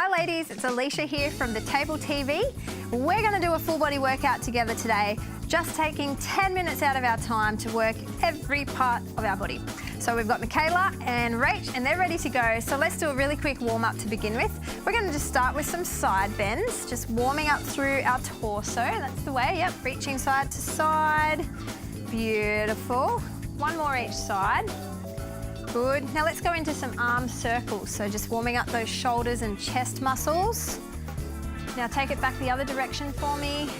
Hi ladies, it's Alisha here from the Table TV. We're going to do a full body workout together today, just taking 10 minutes out of our time to work every part of our body. So we've got Michaela and Rach and they're ready to go. So let's do a really quick warm up to begin with. We're going to just start with some side bends, just warming up through our torso. That's the way, yep, reaching side to side. Beautiful. One more each side. Good. Now let's go into some arm circles. So just warming up those shoulders and chest muscles. Now take it back the other direction for me.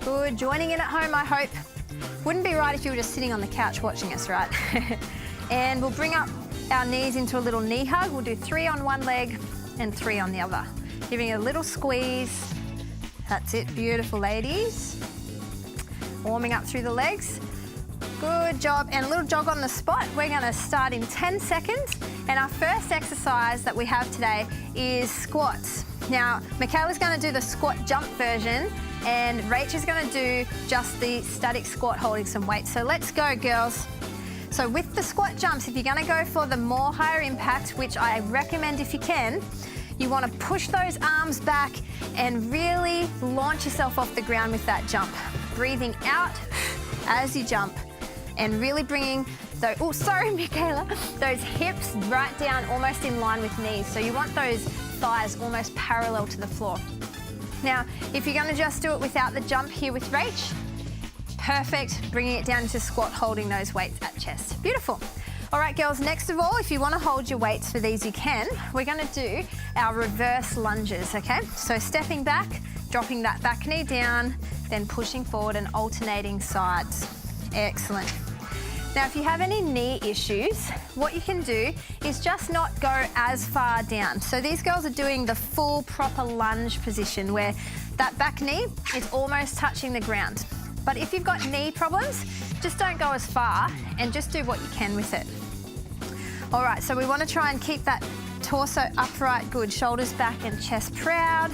Good. Joining in at home, I hope. Wouldn't be right if you were just sitting on the couch watching us, right? And we'll bring up our knees into a little knee hug. We'll do 3 on one leg and 3 on the other. Giving it a little squeeze. That's it. Beautiful, ladies. Warming up through the legs. Good job, and a little jog on the spot. We're going to start in 10 seconds, and our first exercise that we have today is squats. Now, Michaela's going to do the squat jump version, and Rach is going to do just the static squat holding some weight. So let's go, girls. So with the squat jumps, if you're going to go for the more higher impact, which I recommend if you can, you want to push those arms back and really launch yourself off the ground with that jump. Breathing out as you jump. And really bringing those, oh sorry Michaela, those hips right down almost in line with knees. So you want those thighs almost parallel to the floor. Now, if you're going to just do it without the jump here with Rach, perfect, bringing it down into squat, holding those weights at chest. Beautiful. All right, girls, next of all, if you want to hold your weights for these, you can. We're going to do our reverse lunges, okay? So stepping back, dropping that back knee down, then pushing forward and alternating sides. Excellent. Now, if you have any knee issues, what you can do is just not go as far down. So these girls are doing the full proper lunge position where that back knee is almost touching the ground. But if you've got knee problems, just don't go as far and just do what you can with it. All right, so we want to try and keep that torso upright, good, shoulders back and chest proud.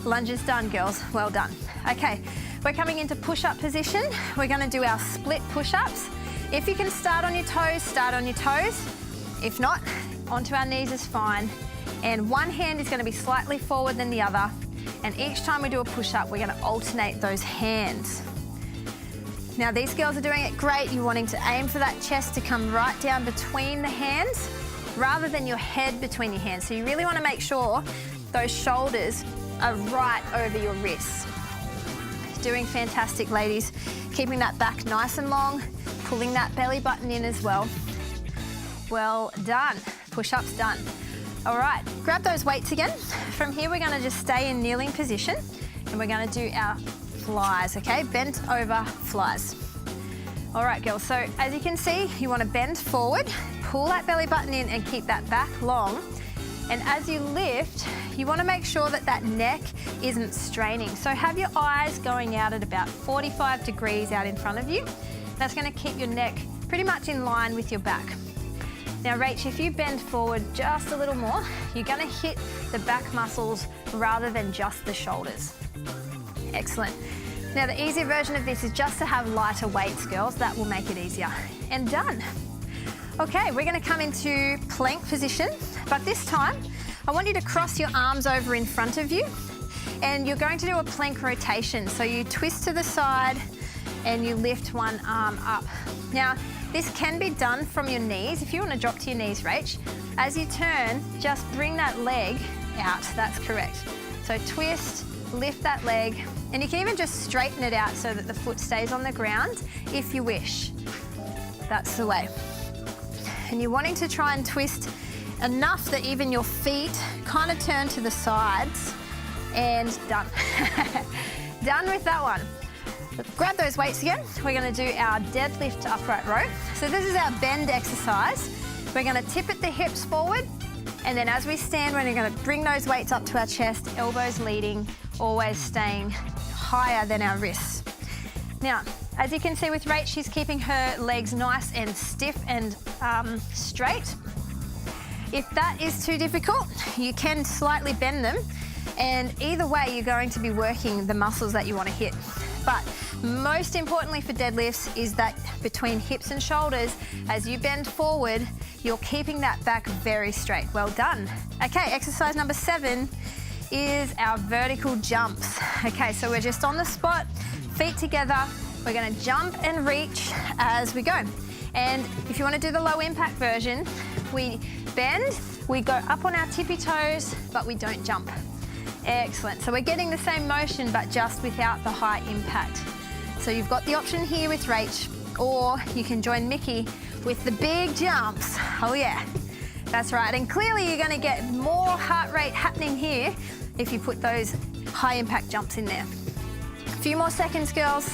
Lunges done, girls, well done. Okay, we're coming into push-up position. We're going to do our split push-ups. If you can start on your toes, start on your toes. If not, onto our knees is fine. And one hand is going to be slightly forward than the other. And each time we do a push-up, we're going to alternate those hands. Now, these girls are doing it great. You're wanting to aim for that chest to come right down between the hands rather than your head between your hands. So you really want to make sure those shoulders are right over your wrists. Doing fantastic, ladies. Keeping that back nice and long, pulling that belly button in as well. Well done. Push-ups done. All right, grab those weights again. From here, we're going to just stay in kneeling position and we're going to do our flies, okay? Bent over flies. All right, girls, so as you can see, you want to bend forward, pull that belly button in and keep that back long. And as you lift, you want to make sure that that neck isn't straining. So have your eyes going out at about 45 degrees out in front of you. That's going to keep your neck pretty much in line with your back. Now, Rach, if you bend forward just a little more, you're going to hit the back muscles rather than just the shoulders. Excellent. Now, the easier version of this is just to have lighter weights, girls. That will make it easier. And done. Okay, we're going to come into plank position, but this time I want you to cross your arms over in front of you and you're going to do a plank rotation. So you twist to the side and you lift one arm up. Now, this can be done from your knees. If you want to drop to your knees, Rach, as you turn, just bring that leg out. That's correct. So twist, lift that leg, and you can even just straighten it out so that the foot stays on the ground if you wish. That's the way. And you're wanting to try and twist enough that even your feet kind of turn to the sides, and done. Done with that one. Grab those weights again. We're going to do our deadlift to upright row. So this is our bend exercise. We're going to tip at the hips forward, and then as we stand, we're going to bring those weights up to our chest, elbows leading, always staying higher than our wrists. Now, as you can see with Rach, she's keeping her legs nice and stiff and straight. If that is too difficult, you can slightly bend them, and either way, you're going to be working the muscles that you want to hit. But Most importantly for deadlifts is that between hips and shoulders, as you bend forward, you're keeping that back very straight. Well done. Okay, exercise number 7 is our vertical jumps. Okay, so we're just on the spot, feet together. We're gonna jump and reach as we go. And if you wanna do the low impact version, we bend, we go up on our tippy toes, but we don't jump. Excellent. So we're getting the same motion, but just without the high impact. So you've got the option here with Rach, or you can join Mickey with the big jumps. Oh yeah, that's right. And clearly you're gonna get more heart rate happening here if you put those high impact jumps in there. A few more seconds, girls.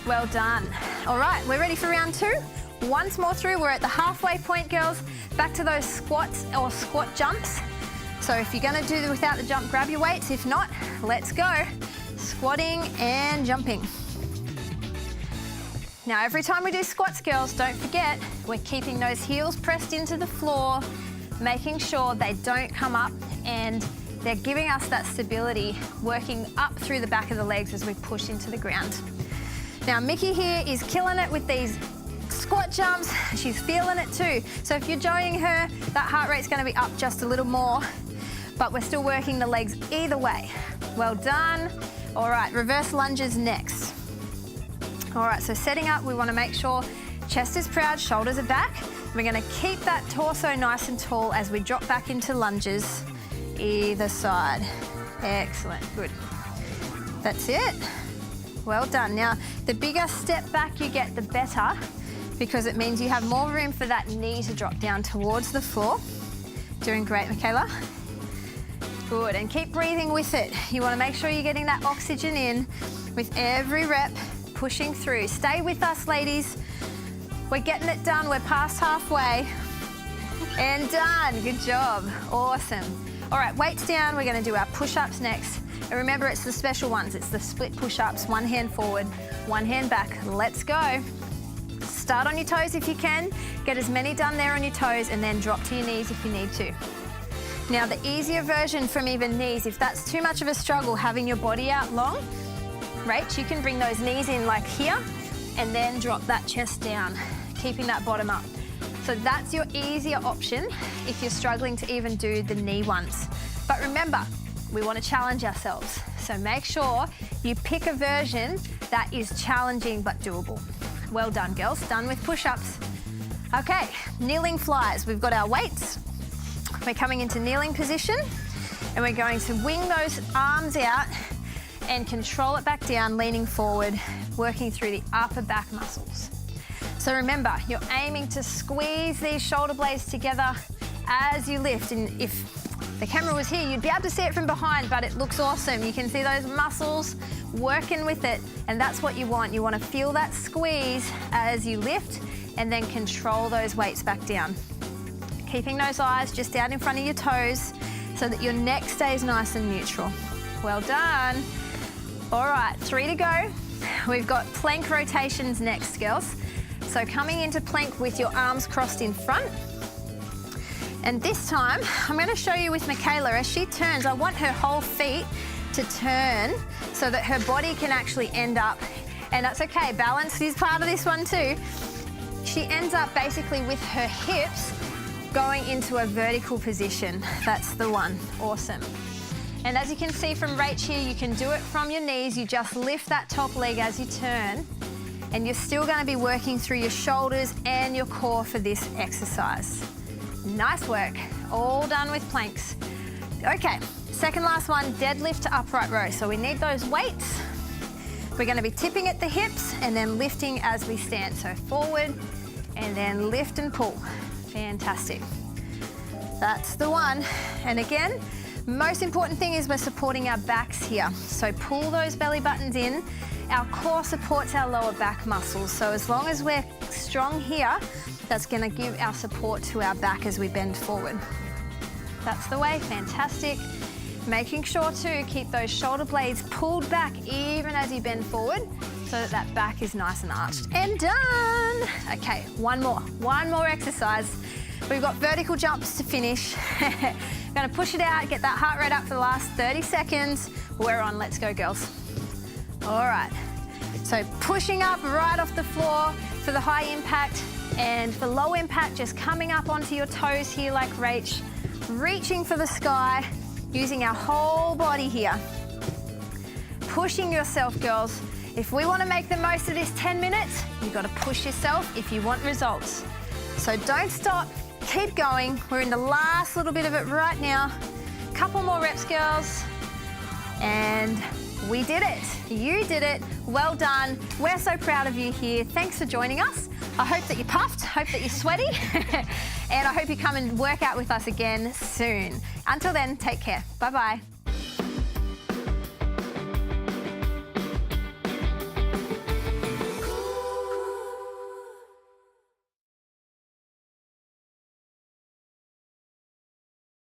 Well done. All right, we're ready for round 2. Once more through, we're at the halfway point, girls. Back to those squats or squat jumps. So if you're gonna do it without the jump, grab your weights. If not, let's go. Squatting and jumping. Now, every time we do squats, girls, don't forget, we're keeping those heels pressed into the floor, making sure they don't come up, and they're giving us that stability, working up through the back of the legs as we push into the ground. Now, Mickey here is killing it with these squat jumps. She's feeling it too. So if you're joining her, that heart rate's gonna be up just a little more, but we're still working the legs either way. Well done. All right, reverse lunges next. All right, so setting up, we wanna make sure chest is proud, shoulders are back. We're gonna keep that torso nice and tall as we drop back into lunges, either side. Excellent, good. That's it. Well done. Now, the bigger step back you get, the better, because it means you have more room for that knee to drop down towards the floor. Doing great, Michaela. Good, and keep breathing with it. You wanna make sure you're getting that oxygen in with every rep, pushing through. Stay with us, ladies. We're getting it done. We're past halfway. And done. Good job. Awesome. All right, weights down. We're gonna do our push-ups next. And remember, it's the special ones. It's the split push-ups. One hand forward, one hand back. Let's go. Start on your toes if you can. Get as many done there on your toes, and then drop to your knees if you need to. Now, the easier version from even knees, if that's too much of a struggle having your body out long, Rach, you can bring those knees in like here, and then drop that chest down, keeping that bottom up. So that's your easier option if you're struggling to even do the knee ones. But remember, we want to challenge ourselves. So make sure you pick a version that is challenging but doable. Well done, girls. Done with push-ups. Okay, kneeling flies. We've got our weights. We're coming into kneeling position, and we're going to wing those arms out and control it back down, leaning forward, working through the upper back muscles. So remember, you're aiming to squeeze these shoulder blades together as you lift. And if the camera was here, you'd be able to see it from behind, but it looks awesome. You can see those muscles working with it, and that's what you want. You want to feel that squeeze as you lift, and then control those weights back down. Keeping those eyes just down in front of your toes so that your neck stays nice and neutral. Well done. All right, 3 to go. We've got plank rotations next, girls. So coming into plank with your arms crossed in front. And this time, I'm gonna show you with Michaela, as she turns, I want her whole feet to turn so that her body can actually end up, and that's okay, balance is part of this one too. She ends up basically with her hips going into a vertical position. That's the one, awesome. And as you can see from Rach here, you can do it from your knees. You just lift that top leg as you turn, and you're still gonna be working through your shoulders and your core for this exercise. Nice work, all done with planks. Okay, second last one, deadlift to upright row. So we need those weights. We're gonna be tipping at the hips and then lifting as we stand. So forward and then lift and pull. Fantastic. That's the one. And again, most important thing is we're supporting our backs here. So pull those belly buttons in. Our core supports our lower back muscles. So as long as we're strong here, that's gonna give our support to our back as we bend forward. That's the way, fantastic. Making sure to keep those shoulder blades pulled back even as you bend forward so that that back is nice and arched. And done. Okay, one more exercise. We've got vertical jumps to finish. Gonna push it out, get that heart rate up for the last 30 seconds. We're on, let's go, girls. All right, So pushing up right off the floor for the high impact, and for low impact, just coming up onto your toes here like Rach, reaching for the sky, using our whole body here. Pushing yourself, girls. If we want to make the most of this 10 minutes, you've got to push yourself if you want results. So don't stop, keep going. We're in the last little bit of it right now. Couple more reps, girls. And we did it. You did it. Well done. We're so proud of you here. Thanks for joining us. I hope that you're puffed, hope that you're sweaty, and I hope you come and work out with us again soon. Until then, take care. Bye-bye.